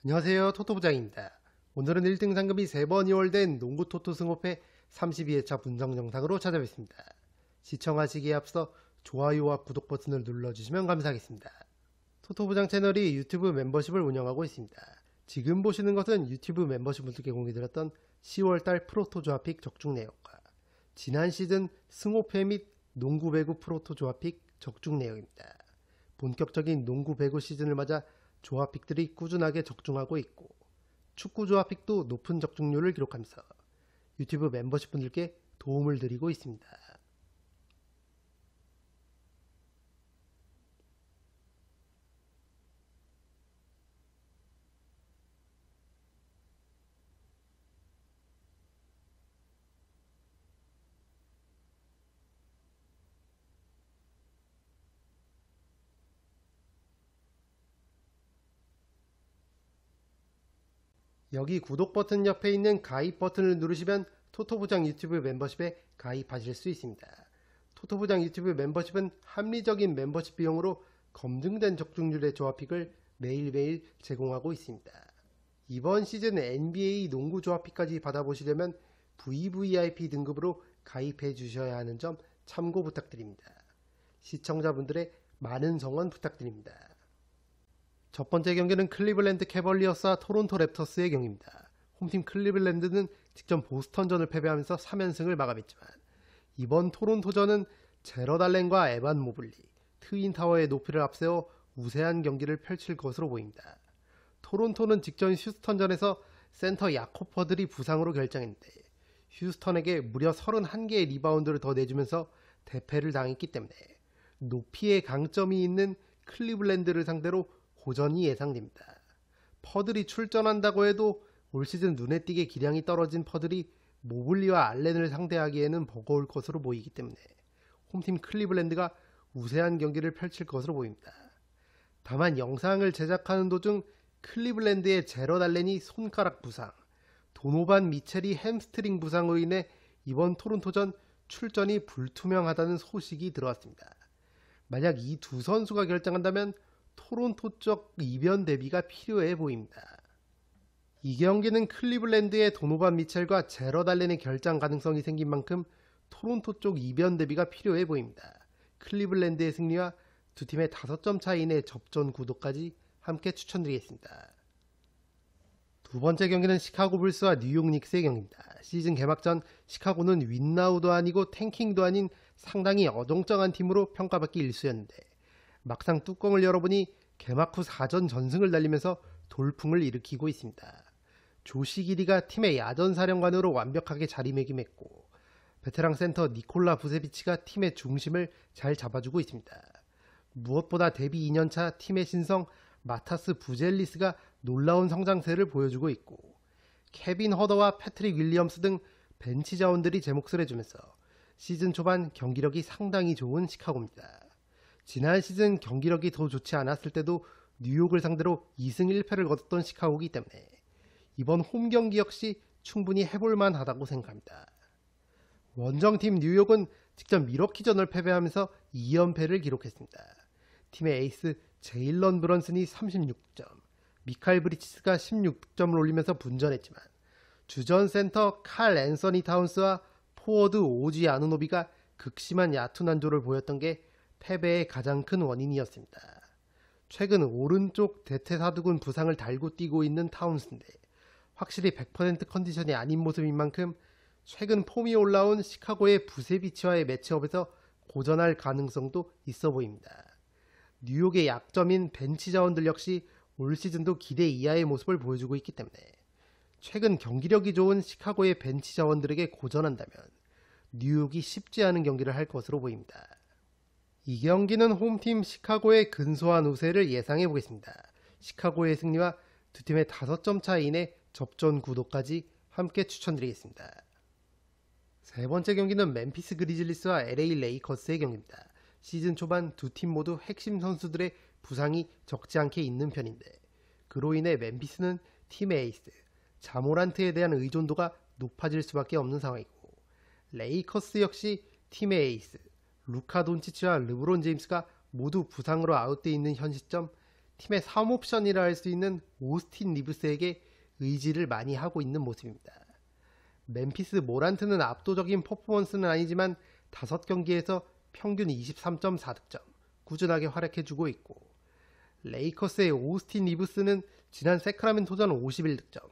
안녕하세요. 토토부장입니다. 오늘은 1등 상금이 3번 이월된 농구 토토 승호패 32회차 분석 영상으로 찾아뵙습니다. 시청하시기에 앞서 좋아요와 구독 버튼을 눌러주시면 감사하겠습니다. 토토부장 채널이 유튜브 멤버십을 운영하고 있습니다. 지금 보시는 것은 유튜브 멤버십 분들께 공개드렸던 10월달 프로토 조합픽 적중 내용과 지난 시즌 승호패 및 농구 배구 프로토 조합픽 적중 내용입니다. 본격적인 농구 배구 시즌을 맞아 조합픽들이 꾸준하게 적중하고 있고 축구 조합픽도 높은 적중률을 기록하면서 유튜브 멤버십 분들께 도움을 드리고 있습니다. 여기 구독 버튼 옆에 있는 가입 버튼을 누르시면 토토부장 유튜브 멤버십에 가입하실 수 있습니다. 토토부장 유튜브 멤버십은 합리적인 멤버십 비용으로 검증된 적중률의 조합픽을 매일매일 제공하고 있습니다. 이번 시즌 NBA 농구 조합픽까지 받아보시려면 VVIP 등급으로 가입해 주셔야 하는 점 참고 부탁드립니다. 시청자분들의 많은 성원 부탁드립니다. 첫 번째 경기는 클리블랜드 캐벌리어스와 토론토 랩터스의 경기입니다. 홈팀 클리블랜드는 직전 보스턴전을 패배하면서 3연승을 마감했지만 이번 토론토전은 제럿 알렌과 에반 모블리, 트윈타워의 높이를 앞세워 우세한 경기를 펼칠 것으로 보입니다. 토론토는 직전 휴스턴전에서 센터 야코퍼들이 부상으로 결정했는데 휴스턴에게 무려 31개의 리바운드를 더 내주면서 대패를 당했기 때문에 높이의 강점이 있는 클리블랜드를 상대로 고전이 예상됩니다. 퍼들이 출전한다고 해도 올 시즌 눈에 띄게 기량이 떨어진 퍼들이 모블리와 알렌을 상대하기에는 버거울 것으로 보이기 때문에 홈팀 클리블랜드가 우세한 경기를 펼칠 것으로 보입니다. 다만 영상을 제작하는 도중 클리블랜드의 제럿 알렌이 손가락 부상, 도노반 미첼이 햄스트링 부상으로 인해 이번 토론토전 출전이 불투명하다는 소식이 들어왔습니다. 만약 이 두 선수가 결정한다면 토론토 쪽 이변 대비가 필요해 보입니다. 이 경기는 클리블랜드의 도노반 미첼과 제럿 알렌의 결장 가능성이 생긴 만큼 토론토 쪽 이변 대비가 필요해 보입니다. 클리블랜드의 승리와 두 팀의 5점 차이 이내 접전 구도까지 함께 추천드리겠습니다. 두 번째 경기는 시카고 불스와 뉴욕 닉스의 경기입니다. 시즌 개막전 시카고는 윈나우도 아니고 탱킹도 아닌 상당히 어정쩡한 팀으로 평가받기 일쑤였는데 막상 뚜껑을 열어보니 개막 후 4전 전승을 달리면서 돌풍을 일으키고 있습니다. 조시 기리가 팀의 야전사령관으로 완벽하게 자리매김했고 베테랑 센터 니콜라 부세비치가 팀의 중심을 잘 잡아주고 있습니다. 무엇보다 데뷔 2년차 팀의 신성 마타스 부젤리스가 놀라운 성장세를 보여주고 있고 케빈 허더와 패트릭 윌리엄스 등 벤치 자원들이 제 몫을 해주면서 시즌 초반 경기력이 상당히 좋은 시카고입니다. 지난 시즌 경기력이 더 좋지 않았을 때도 뉴욕을 상대로 2승 1패를 거뒀던 시카고이기 때문에 이번 홈 경기 역시 충분히 해볼만 하다고 생각합니다. 원정팀 뉴욕은 직전 미러키전을 패배하면서 2연패를 기록했습니다. 팀의 에이스 제일런 브런슨이 36점, 미칼 브리치스가 16득점을 올리면서 분전했지만 주전 센터 칼 앤서니 타운스와 포워드 오지 아누노비가 극심한 얕은 난조를 보였던 게 패배의 가장 큰 원인이었습니다. 최근 오른쪽 대퇴사두근 부상을 달고 뛰고 있는 타운스인데 확실히 100% 컨디션이 아닌 모습인 만큼 최근 폼이 올라온 시카고의 부세비치와의 매치업에서 고전할 가능성도 있어 보입니다. 뉴욕의 약점인 벤치 자원들 역시 올 시즌도 기대 이하의 모습을 보여주고 있기 때문에 최근 경기력이 좋은 시카고의 벤치 자원들에게 고전한다면 뉴욕이 쉽지 않은 경기를 할 것으로 보입니다. 이 경기는 홈팀 시카고의 근소한 우세를 예상해 보겠습니다. 시카고의 승리와 두 팀의 5점 차이 이내 접전 구도까지 함께 추천드리겠습니다. 세 번째 경기는 멤피스 그리즐리스와 LA 레이커스의 경기입니다. 시즌 초반 두 팀 모두 핵심 선수들의 부상이 적지 않게 있는 편인데 그로 인해 멤피스는 팀의 에이스 자모란트에 대한 의존도가 높아질 수밖에 없는 상황이고 레이커스 역시 팀의 에이스 루카 돈치치와 르브론 제임스가 모두 부상으로 아웃되어 있는 현 시점 팀의 3옵션이라 할 수 있는 오스틴 리브스에게 의지를 많이 하고 있는 모습입니다. 멤피스 모란트는 압도적인 퍼포먼스는 아니지만 5경기에서 평균 23.4득점, 꾸준하게 활약해주고 있고, 레이커스의 오스틴 리브스는 지난 세크라멘토전 51득점,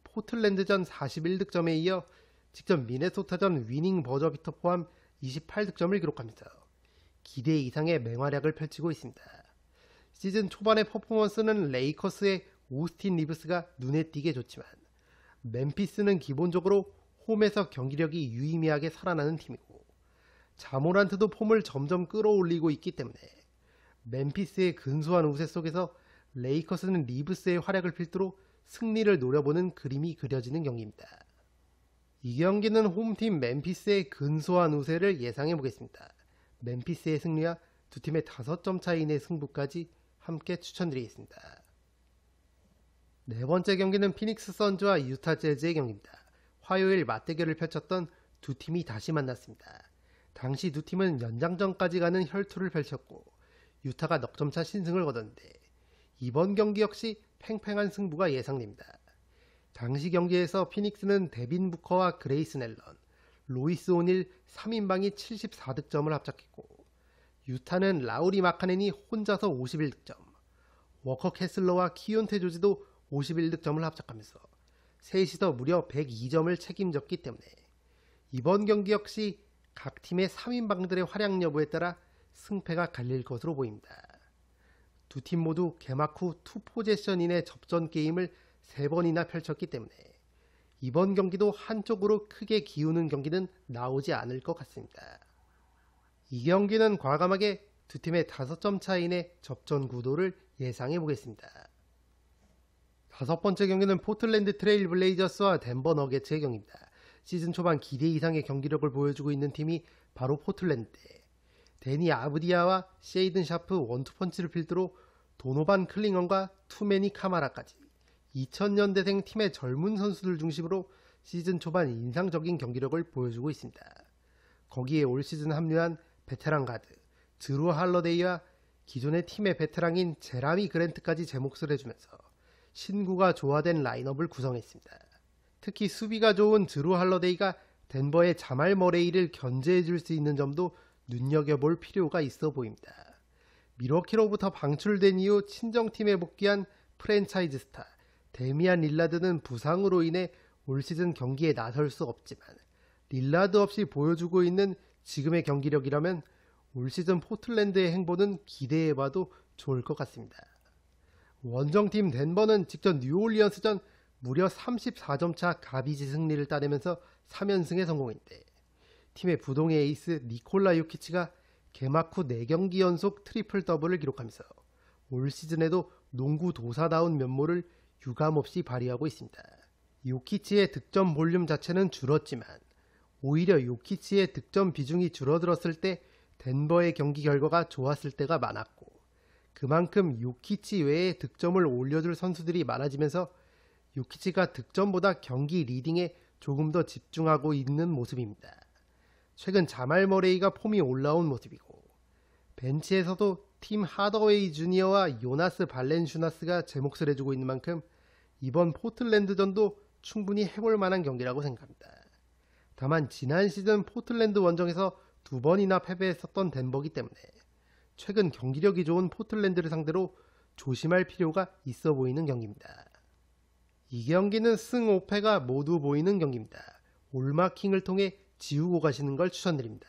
포틀랜드전 41득점에 이어 직접 미네소타전 위닝 버저비터 포함 28득점을 기록하면서 기대 이상의 맹활약을 펼치고 있습니다. 시즌 초반의 퍼포먼스는 레이커스의 오스틴 리브스가 눈에 띄게 좋지만 멤피스는 기본적으로 홈에서 경기력이 유의미하게 살아나는 팀이고 자모란트도 폼을 점점 끌어올리고 있기 때문에 멤피스의 근소한 우세 속에서 레이커스는 리브스의 활약을 필두로 승리를 노려보는 그림이 그려지는 경기입니다. 이 경기는 홈팀 멤피스의 근소한 우세를 예상해보겠습니다. 멤피스의 승리와 두 팀의 5점 차이 내 승부까지 함께 추천드리겠습니다. 네 번째 경기는 피닉스 선즈와 유타 재즈의 경기입니다. 화요일 맞대결을 펼쳤던 두 팀이 다시 만났습니다. 당시 두 팀은 연장전까지 가는 혈투를 펼쳤고 유타가 넉점차 신승을 거뒀는데 이번 경기 역시 팽팽한 승부가 예상됩니다. 당시 경기에서 피닉스는 데빈 부커와 그레이슨 앨런, 로이스 오닐 3인방이 74득점을 합작했고 유타는 라우리 마카넨이 혼자서 51득점, 워커 캐슬러와 키온테 조지도 51득점을 합작하면서 셋이서 무려 102점을 책임졌기 때문에 이번 경기 역시 각 팀의 3인방들의 활약 여부에 따라 승패가 갈릴 것으로 보입니다. 두 팀 모두 개막 후 투 포제션인의 접전 게임을 3번이나 펼쳤기 때문에 이번 경기도 한쪽으로 크게 기우는 경기는 나오지 않을 것 같습니다. 이 경기는 과감하게 두 팀의 5점 차이 내 접전 구도를 예상해 보겠습니다. 다섯 번째 경기는 포틀랜드 트레일 블레이저스와 덴버 너게츠의 경기입니다. 시즌 초반 기대 이상의 경기력을 보여주고 있는 팀이 바로 포틀랜드인데 데니 아브디아와 셰이든 샤프 원투펀치를 필두로 도노반 클링언과 투메니 카마라까지 2000년대생 팀의 젊은 선수들 중심으로 시즌 초반 인상적인 경기력을 보여주고 있습니다. 거기에 올 시즌 합류한 베테랑 가드 드루 할러데이와 기존의 팀의 베테랑인 제라미 그랜트까지 제 몫을 해주면서 신구가 조화된 라인업을 구성했습니다. 특히 수비가 좋은 드루 할러데이가 덴버의 자말 머레이를 견제해줄 수 있는 점도 눈여겨볼 필요가 있어 보입니다. 미러키로부터 방출된 이후 친정팀에 복귀한 프랜차이즈 스타 데미안 릴라드는 부상으로 인해 올 시즌 경기에 나설 수 없지만 릴라드 없이 보여주고 있는 지금의 경기력이라면 올 시즌 포틀랜드의 행보는 기대해봐도 좋을 것 같습니다. 원정팀 덴버는 직전 뉴올리언스전 무려 34점 차 가비지 승리를 따내면서 3연승에 성공했는데 팀의 부동의 에이스 니콜라 요키치가 개막 후 4경기 연속 트리플 더블을 기록하면서 올 시즌에도 농구 도사다운 면모를 유감없이 발휘하고 있습니다. 요키치의 득점 볼륨 자체는 줄었지만 오히려 요키치의 득점 비중이 줄어들었을 때 덴버의 경기 결과가 좋았을 때가 많았고 그만큼 요키치 외에 득점을 올려줄 선수들이 많아지면서 요키치가 득점보다 경기 리딩에 조금 더 집중하고 있는 모습입니다. 최근 자말 머레이가 폼이 올라온 모습이고 벤치에서도 팀 하더웨이 주니어와 요나스 발렌슈나스가 제 몫을 해주고 있는 만큼 이번 포틀랜드전도 충분히 해볼 만한 경기라고 생각합니다. 다만 지난 시즌 포틀랜드 원정에서 2번이나 패배했었던 덴버기 때문에 최근 경기력이 좋은 포틀랜드를 상대로 조심할 필요가 있어 보이는 경기입니다. 이 경기는 승 5패가 모두 보이는 경기입니다. 올마킹을 통해 지우고 가시는 걸 추천드립니다.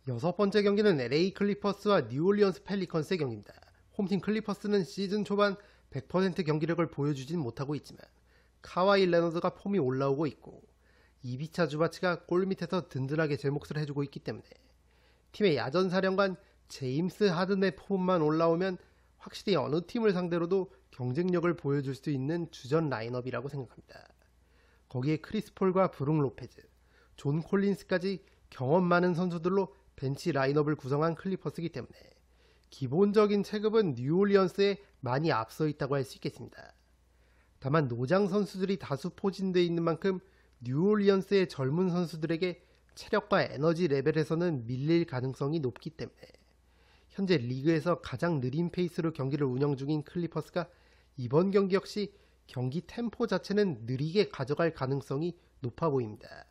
여섯 번째 경기는 LA 클리퍼스와 뉴올리언스 펠리컨스의 경기입니다. 홈팀 클리퍼스는 시즌 초반 100% 경기력을 보여주진 못하고 있지만 카와이 레너드가 폼이 올라오고 있고 이비차 주바치가 골밑에서 든든하게 제 몫을 해주고 있기 때문에 팀의 야전사령관 제임스 하든의 폼만 올라오면 확실히 어느 팀을 상대로도 경쟁력을 보여줄 수 있는 주전 라인업이라고 생각합니다. 거기에 크리스 폴과 브룩 로페즈, 존 콜린스까지 경험 많은 선수들로 벤치 라인업을 구성한 클리퍼스이기 때문에 기본적인 체급은 뉴올리언스에 많이 앞서 있다고 할 수 있겠습니다. 다만 노장 선수들이 다수 포진되어 있는 만큼 뉴올리언스의 젊은 선수들에게 체력과 에너지 레벨에서는 밀릴 가능성이 높기 때문에 현재 리그에서 가장 느린 페이스로 경기를 운영 중인 클리퍼스가 이번 경기 역시 경기 템포 자체는 느리게 가져갈 가능성이 높아 보입니다.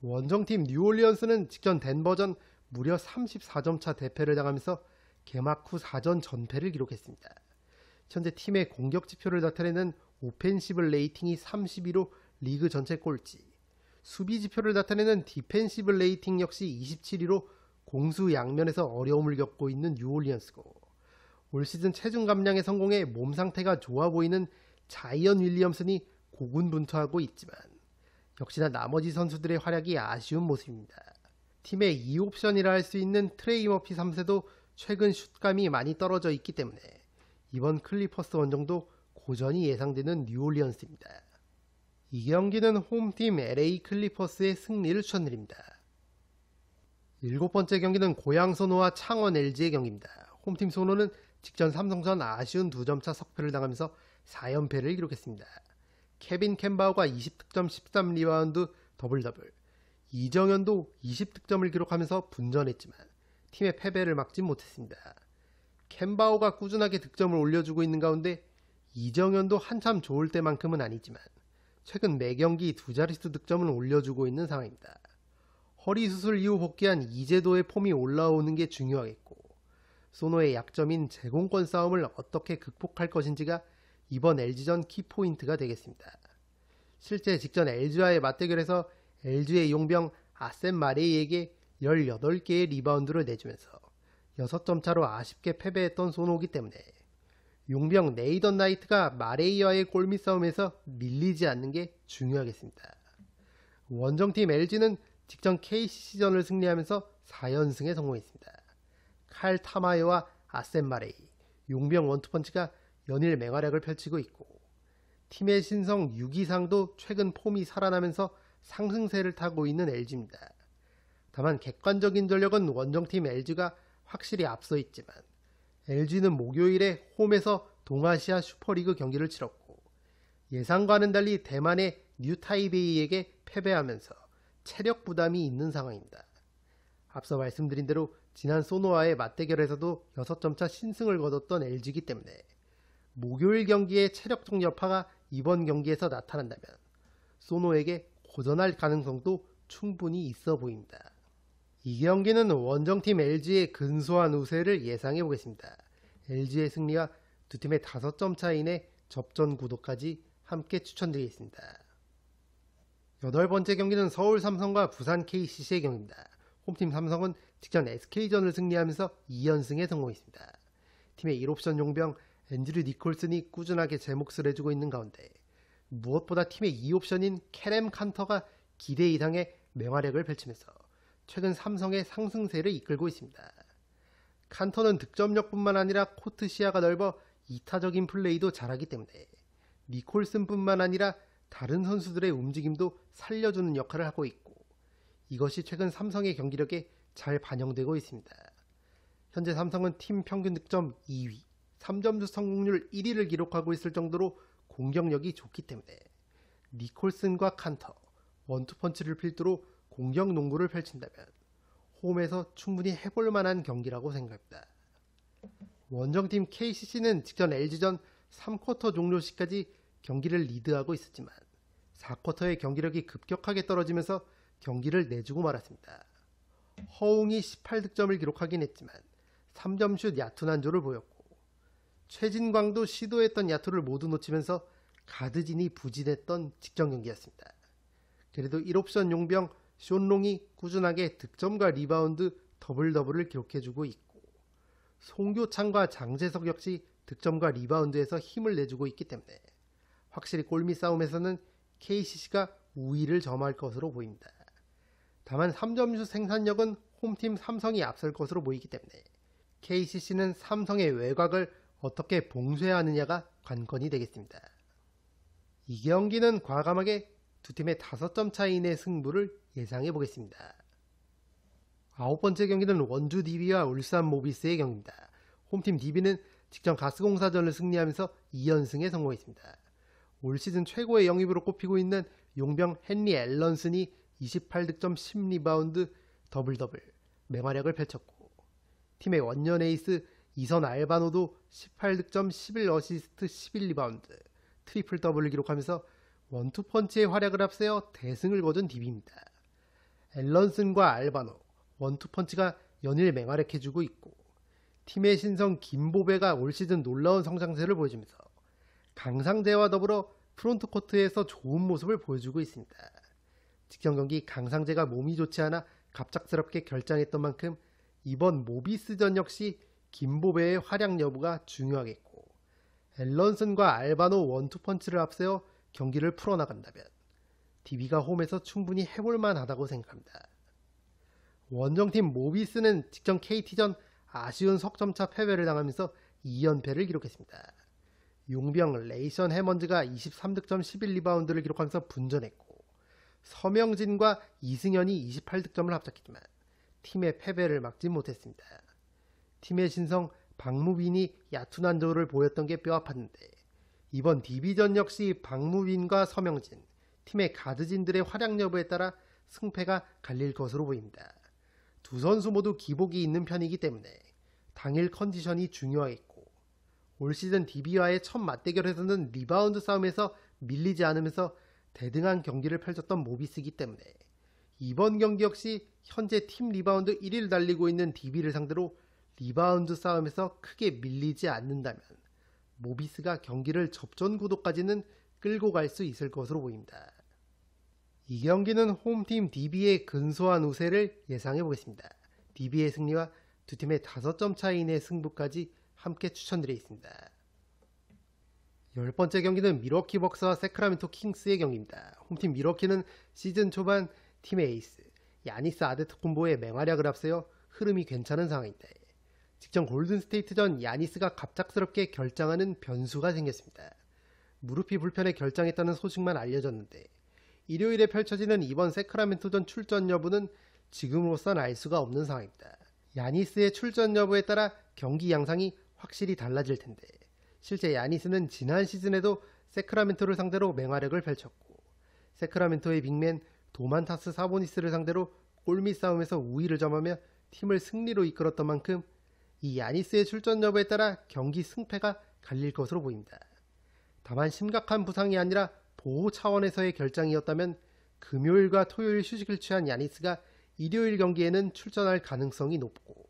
원정팀 뉴올리언스는 직전 덴버전 무려 34점 차 대패를 당하면서 개막 후 4전 전패를 기록했습니다. 현재 팀의 공격 지표를 나타내는 오펜시브 레이팅이 32로 리그 전체 꼴찌, 수비 지표를 나타내는 디펜시브 레이팅 역시 27위로 공수 양면에서 어려움을 겪고 있는 뉴올리언스고, 올 시즌 체중 감량에 성공해 몸 상태가 좋아 보이는 자이언 윌리엄슨이 고군분투하고 있지만 역시나 나머지 선수들의 활약이 아쉬운 모습입니다. 팀의 2옵션이라 할 수 있는 트레이 머피 3세도 최근 슛감이 많이 떨어져 있기 때문에 이번 클리퍼스 원정도 고전이 예상되는 뉴올리언스입니다. 이 경기는 홈팀 LA 클리퍼스의 승리를 추천드립니다. 7번째 경기는 고양 소노와 창원 LG의 경기입니다. 홈팀 소노는 직전 삼성전 아쉬운 2점차 석패를 당하면서 4연패를 기록했습니다. 케빈 캔바우가 20득점 13리바운드 더블더블, 이정현도 20득점을 기록하면서 분전했지만 팀의 패배를 막지 못했습니다. 캔바우가 꾸준하게 득점을 올려주고 있는 가운데 이정현도 한참 좋을 때만큼은 아니지만 최근 매경기 두 자릿수 득점을 올려주고 있는 상황입니다. 허리 수술 이후 복귀한 이재도의 폼이 올라오는 게 중요하겠고, 소노의 약점인 제공권 싸움을 어떻게 극복할 것인지가 이번 LG전 키포인트가 되겠습니다. 실제 직전 LG와의 맞대결에서 LG의 용병 아셈 마레이에게 18개의 리바운드를 내주면서 6점 차로 아쉽게 패배했던 소노이기 때문에 용병 네이던 나이트가 마레이와의 골밑 싸움에서 밀리지 않는 게 중요하겠습니다. 원정팀 LG는 직전 KCC전을 승리하면서 4연승에 성공했습니다. 칼 타마요와 아셈 마레이, 용병 원투펀치가 연일 맹활약을 펼치고 있고, 팀의 신성 유기상도 최근 폼이 살아나면서 상승세를 타고 있는 LG입니다. 다만 객관적인 전력은 원정팀 LG가 확실히 앞서 있지만 LG는 목요일에 홈에서 동아시아 슈퍼리그 경기를 치렀고, 예상과는 달리 대만의 뉴타이베이에게 패배하면서 체력 부담이 있는 상황입니다. 앞서 말씀드린 대로 지난 소노와의 맞대결에서도 6점차 신승을 거뒀던 LG이기 때문에 목요일 경기의 체력적 여파가 이번 경기에서 나타난다면 소노에게 고전할 가능성도 충분히 있어 보입니다. 이 경기는 원정팀 LG의 근소한 우세를 예상해 보겠습니다. LG의 승리와 두 팀의 5점 차이내 접전 구도까지 함께 추천드리겠습니다. 8번째 경기는 서울 삼성과 부산 KCC의 경기입니다. 홈팀 삼성은 직전 SK전을 승리하면서 2연승에 성공했습니다. 팀의 1옵션 용병 앤드류 니콜슨이 꾸준하게 제 몫을 해주고 있는 가운데 무엇보다 팀의 2옵션인 캐렘 칸터가 기대 이상의 맹활약을 펼치면서 최근 삼성의 상승세를 이끌고 있습니다. 칸터는 득점력뿐만 아니라 코트 시야가 넓어 이타적인 플레이도 잘하기 때문에 니콜슨뿐만 아니라 다른 선수들의 움직임도 살려주는 역할을 하고 있고, 이것이 최근 삼성의 경기력에 잘 반영되고 있습니다. 현재 삼성은 팀 평균 득점 2위, 3점슛 성공률 1위를 기록하고 있을 정도로 공격력이 좋기 때문에 니콜슨과 칸터, 원투펀치를 필두로 공격 농구를 펼친다면 홈에서 충분히 해볼 만한 경기라고 생각합니다. 원정팀 KCC는 직전 LG전 3쿼터 종료 시까지 경기를 리드하고 있었지만 4쿼터의 경기력이 급격하게 떨어지면서 경기를 내주고 말았습니다. 허웅이 18득점을 기록하긴 했지만 3점슛 야투 난조를 보였고, 최진광도 시도했던 야투를 모두 놓치면서 가드진이 부진했던 직전 경기였습니다. 그래도 1옵션 용병 숀롱이 꾸준하게 득점과 리바운드 더블더블을 기록해주고 있고, 송교창과 장재석 역시 득점과 리바운드에서 힘을 내주고 있기 때문에 확실히 골밑 싸움에서는 KCC가 우위를 점할 것으로 보입니다. 다만 3점슛 생산력은 홈팀 삼성이 앞설 것으로 보이기 때문에 KCC는 삼성의 외곽을 어떻게 봉쇄하느냐가 관건이 되겠습니다. 이 경기는 과감하게 두 팀의 5점 차이 내 승부를 예상해 보겠습니다. 9번째 경기는 원주 DB와 울산 모비스의 경기입니다. 홈팀 DB는 직전 가스공사전을 승리하면서 2연승에 성공했습니다. 올 시즌 최고의 영입으로 꼽히고 있는 용병 헨리 앨런슨이 28득점 10리바운드 더블더블 맹활약을 펼쳤고, 팀의 원년 에이스 이선 알바노도 18득점, 11어시스트, 11리바운드, 트리플 더블을 기록하면서 원투펀치의 활약을 앞세워 대승을 거둔 DB입니다. 앨런슨과 알바노, 원투펀치가 연일 맹활약해주고 있고 팀의 신성 김보배가 올 시즌 놀라운 성장세를 보여주면서 강상재와 더불어 프론트코트에서 좋은 모습을 보여주고 있습니다. 직전 경기 강상재가 몸이 좋지 않아 갑작스럽게 결장했던 만큼 이번 모비스전 역시 김보배의 활약 여부가 중요하겠고 앨런슨과 알바노 원투펀치를 앞세워 경기를 풀어나간다면 DB가 홈에서 충분히 해볼만 하다고 생각합니다. 원정팀 모비스는 직전 KT전 아쉬운 석점차 패배를 당하면서 2연패를 기록했습니다. 용병 레이션 해먼즈가 23득점 11리바운드를 기록하면서 분전했고 서명진과 이승현이 28득점을 합작했지만 팀의 패배를 막지 못했습니다. 팀의 신성 박무빈이 얕은 한조를 보였던 게 뼈아팠는데 이번 DB전 역시 박무빈과 서명진, 팀의 가드진들의 활약 여부에 따라 승패가 갈릴 것으로 보입니다. 두 선수 모두 기복이 있는 편이기 때문에 당일 컨디션이 중요하겠고 올 시즌 DB와의 첫 맞대결에서는 리바운드 싸움에서 밀리지 않으면서 대등한 경기를 펼쳤던 모비스이기 때문에 이번 경기 역시 현재 팀 리바운드 1위를 달리고 있는 DB를 상대로 리바운드 싸움에서 크게 밀리지 않는다면 모비스가 경기를 접전 구도까지는 끌고 갈 수 있을 것으로 보입니다. 이 경기는 홈팀 DB의 근소한 우세를 예상해 보겠습니다. DB의 승리와 두 팀의 5점 차이 내 승부까지 함께 추천드리겠습니다. 10번째 경기는 밀워키 벅스와 세크라멘토 킹스의 경기입니다. 홈팀 밀워키는 시즌 초반 팀의 에이스 야니스 아데토쿤보의 맹활약을 앞세워 흐름이 괜찮은 상황인데 직전 골든스테이트전 야니스가 갑작스럽게 결장하는 변수가 생겼습니다. 무릎이 불편해 결장했다는 소식만 알려졌는데 일요일에 펼쳐지는 이번 세크라멘토전 출전 여부는 지금으로선 알 수가 없는 상황입니다. 야니스의 출전 여부에 따라 경기 양상이 확실히 달라질 텐데 실제 야니스는 지난 시즌에도 세크라멘토를 상대로 맹활약을 펼쳤고 세크라멘토의 빅맨 도만타스 사보니스를 상대로 골밑 싸움에서 우위를 점하며 팀을 승리로 이끌었던 만큼 이 야니스의 출전 여부에 따라 경기 승패가 갈릴 것으로 보입니다. 다만 심각한 부상이 아니라 보호 차원에서의 결장이었다면 금요일과 토요일 휴식을 취한 야니스가 일요일 경기에는 출전할 가능성이 높고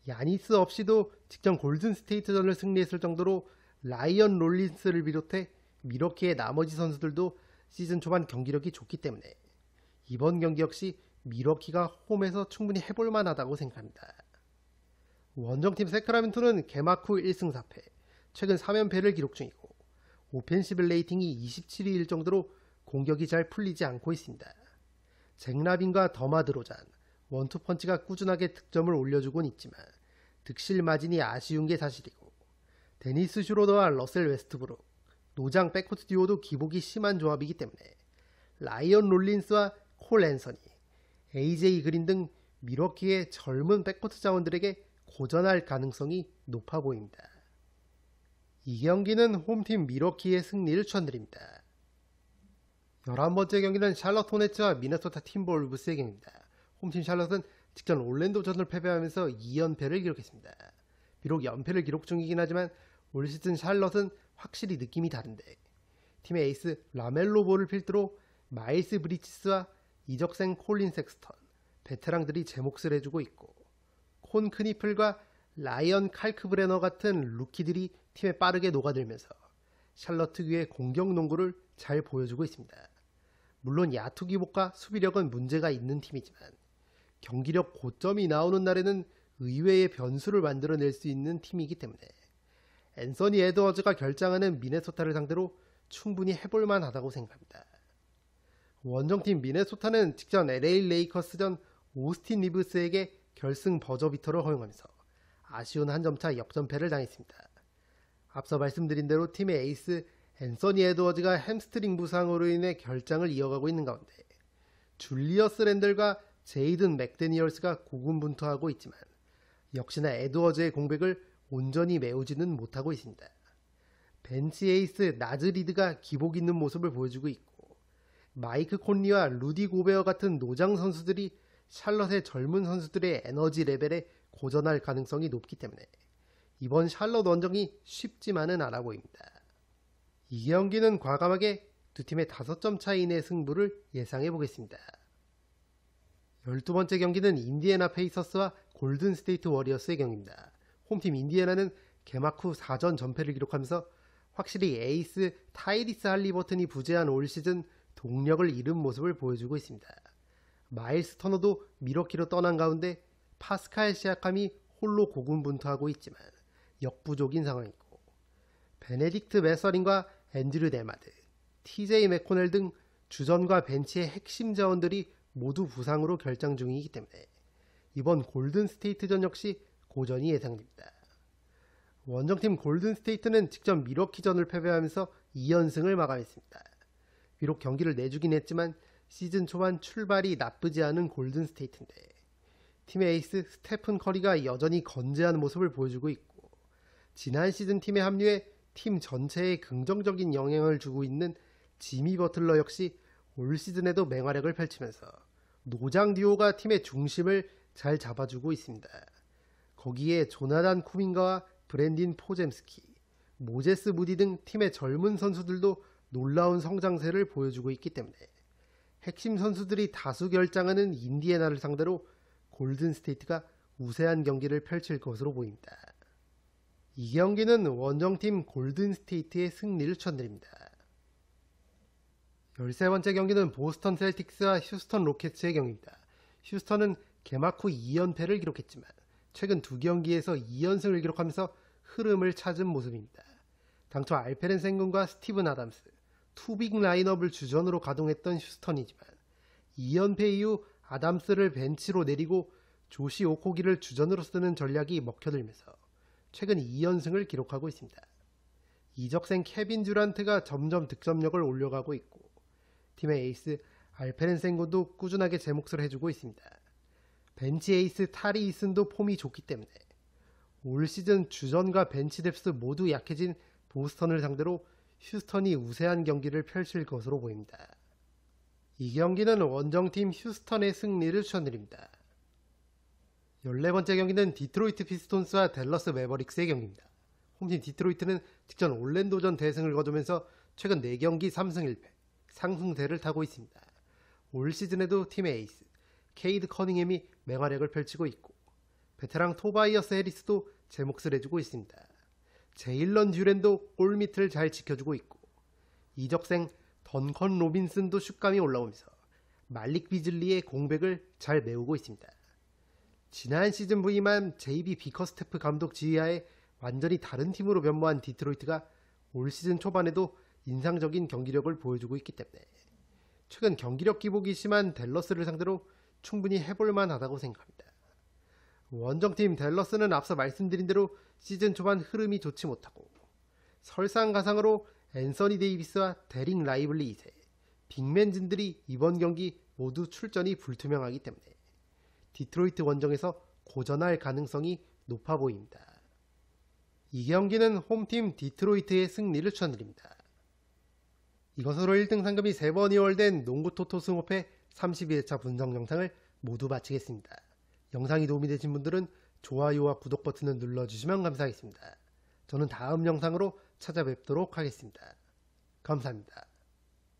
야니스 없이도 직전 골든스테이트전을 승리했을 정도로 라이언 롤린스를 비롯해 밀워키의 나머지 선수들도 시즌 초반 경기력이 좋기 때문에 이번 경기 역시 밀워키가 홈에서 충분히 해볼만 하다고 생각합니다. 원정팀 세크라멘토는 개막 후 1승 4패, 최근 3연패를 기록 중이고 오펜시브 레이팅이 27위일 정도로 공격이 잘 풀리지 않고 있습니다. 잭라빈과 더마드로잔, 원투펀치가 꾸준하게 득점을 올려주곤 있지만 득실 마진이 아쉬운 게 사실이고 데니스 슈로더와 러셀 웨스트브룩, 노장 백코트 듀오도 기복이 심한 조합이기 때문에 라이언 롤린스와 콜 앤서니, AJ 그린 등 밀워키의 젊은 백코트 자원들에게 고전할 가능성이 높아 보입니다. 이 경기는 홈팀 밀워키의 승리를 추천드립니다. 11번째 경기는 샬럿 호네츠와 미네소타 팀버울브스의 경기입니다. 홈팀 샬럿은 직전 올랜도전을 패배하면서 2연패를 기록했습니다. 비록 연패를 기록 중이긴 하지만 올 시즌 샬럿은 확실히 느낌이 다른데 팀의 에이스 라멜로 볼을 필두로 마일스 브리치스와 이적생 콜린 섹스턴, 베테랑들이 제 몫을 해주고 있고 콘 크니플과 라이언 칼크브레너 같은 루키들이 팀에 빠르게 녹아들면서 샬럿 특유의 공격 농구를 잘 보여주고 있습니다. 물론 야투 기복과 수비력은 문제가 있는 팀이지만 경기력 고점이 나오는 날에는 의외의 변수를 만들어낼 수 있는 팀이기 때문에 앤서니 에드워즈가 결장하는 미네소타를 상대로 충분히 해볼만 하다고 생각합니다. 원정팀 미네소타는 직전 LA 레이커스전 오스틴 리브스에게 결승 버저비터를 허용하면서 아쉬운 한 점차 역전패를 당했습니다. 앞서 말씀드린 대로 팀의 에이스 앤서니 에드워즈가 햄스트링 부상으로 인해 결장을 이어가고 있는 가운데 줄리어스 랜들과 제이든 맥데니얼스가 고군분투하고 있지만 역시나 에드워즈의 공백을 온전히 메우지는 못하고 있습니다. 벤치 에이스 나즈리드가 기복 있는 모습을 보여주고 있고 마이크 콘리와 루디 고베어 같은 노장 선수들이 샬럿의 젊은 선수들의 에너지 레벨에 고전할 가능성이 높기 때문에 이번 샬럿 원정이 쉽지만은 않아 보입니다. 이 경기는 과감하게 두 팀의 5점 차이 내 승부를 예상해 보겠습니다. 12번째 경기는 인디애나 페이서스와 골든 스테이트 워리어스의 경기입니다. 홈팀 인디애나는 개막 후 4전 전패를 기록하면서 확실히 에이스 타이리스 할리버튼이 부재한 올 시즌 동력을 잃은 모습을 보여주고 있습니다. 마일스 터너도 미러키로 떠난 가운데 파스칼 시아캄이 홀로 고군분투하고 있지만 역부족인 상황이고, 베네딕트 메서린과 앤드류 네마드, TJ 맥코넬 등 주전과 벤치의 핵심 자원들이 모두 부상으로 결장 중이기 때문에 이번 골든 스테이트전 역시 고전이 예상됩니다. 원정팀 골든 스테이트는 직접 미러키전을 패배하면서 2연승을 마감했습니다. 비록 경기를 내주긴 했지만 시즌 초반 출발이 나쁘지 않은 골든 스테이트인데 팀의 에이스 스테픈 커리가 여전히 건재한 모습을 보여주고 있고, 지난 시즌 팀에 합류해 팀 전체에 긍정적인 영향을 주고 있는 지미 버틀러 역시 올 시즌에도 맹활약을 펼치면서 노장 듀오가 팀의 중심을 잘 잡아주고 있습니다. 거기에 조나단 쿠민가와 브랜딘 포젬스키, 모제스 무디 등 팀의 젊은 선수들도 놀라운 성장세를 보여주고 있기 때문에 핵심 선수들이 다수 결장하는 인디애나를 상대로 골든 스테이트가 우세한 경기를 펼칠 것으로 보입니다. 이 경기는 원정팀 골든 스테이트의 승리를 추천드립니다. 13번째 경기는 보스턴 셀틱스와 휴스턴 로켓츠의 경기입니다. 휴스턴은 개막 후 2연패를 기록했지만 최근 2경기에서 2연승을 기록하면서 흐름을 찾은 모습입니다. 당초 알페렌 생군과 스티븐 아담스, 투빅 라인업을 주전으로 가동했던 휴스턴이지만 2연패 이후 아담스를 벤치로 내리고 조시 오코기를 주전으로 쓰는 전략이 먹혀들면서 최근 2연승을 기록하고 있습니다. 이적생 케빈 듀란트가 점점 득점력을 올려가고 있고, 팀의 에이스 알페렌 생군도 꾸준하게 제 몫을 해주고 있습니다. 벤치 에이스 타리 이슨도 폼이 좋기 때문에 올 시즌 주전과 벤치 뎁스 모두 약해진 보스턴을 상대로 휴스턴이 우세한 경기를 펼칠 것으로 보입니다. 이 경기는 원정팀 휴스턴의 승리를 추천드립니다. 14번째 경기는 디트로이트 피스톤스와 댈러스 매버릭스의 경기입니다. 홈팀 디트로이트는 직전 올랜도전 대승을 거두면서 최근 4경기 3승 1패, 상승세를 타고 있습니다. 올 시즌에도 팀의 에이스 케이드 커닝햄이 맹활약을 펼치고 있고, 베테랑 토바이어스 해리스도 제 몫을 해주고 있습니다. 제일런 듀렌도 골밑을 잘 지켜주고 있고, 이적생 던컨 로빈슨도 슛감이 올라오면서 말릭 비즐리의 공백을 잘 메우고 있습니다. 지난 시즌 부임한 JB 비커스테프 감독 지휘하에 완전히 다른 팀으로 변모한 디트로이트가 올 시즌 초반에도 인상적인 경기력을 보여주고 있기 때문에 최근 경기력 기복이 심한 댈러스를 상대로 충분히 해볼만 하다고 생각합니다. 원정팀 댈러스는 앞서 말씀드린 대로 시즌 초반 흐름이 좋지 못하고 설상가상으로 앤서니 데이비스와 데릭 라이블리 2세, 빅맨진들이 이번 경기 모두 출전이 불투명하기 때문에 디트로이트 원정에서 고전할 가능성이 높아 보입니다. 이 경기는 홈팀 디트로이트의 승리를 추천드립니다. 이것으로 1등 상금이 3번 이월된 농구 토토 스모패 32회차 분석 영상을 모두 마치겠습니다. 영상이 도움이 되신 분들은 좋아요와 구독 버튼을 눌러주시면 감사하겠습니다. 저는 다음 영상으로 찾아뵙도록 하겠습니다. 감사합니다.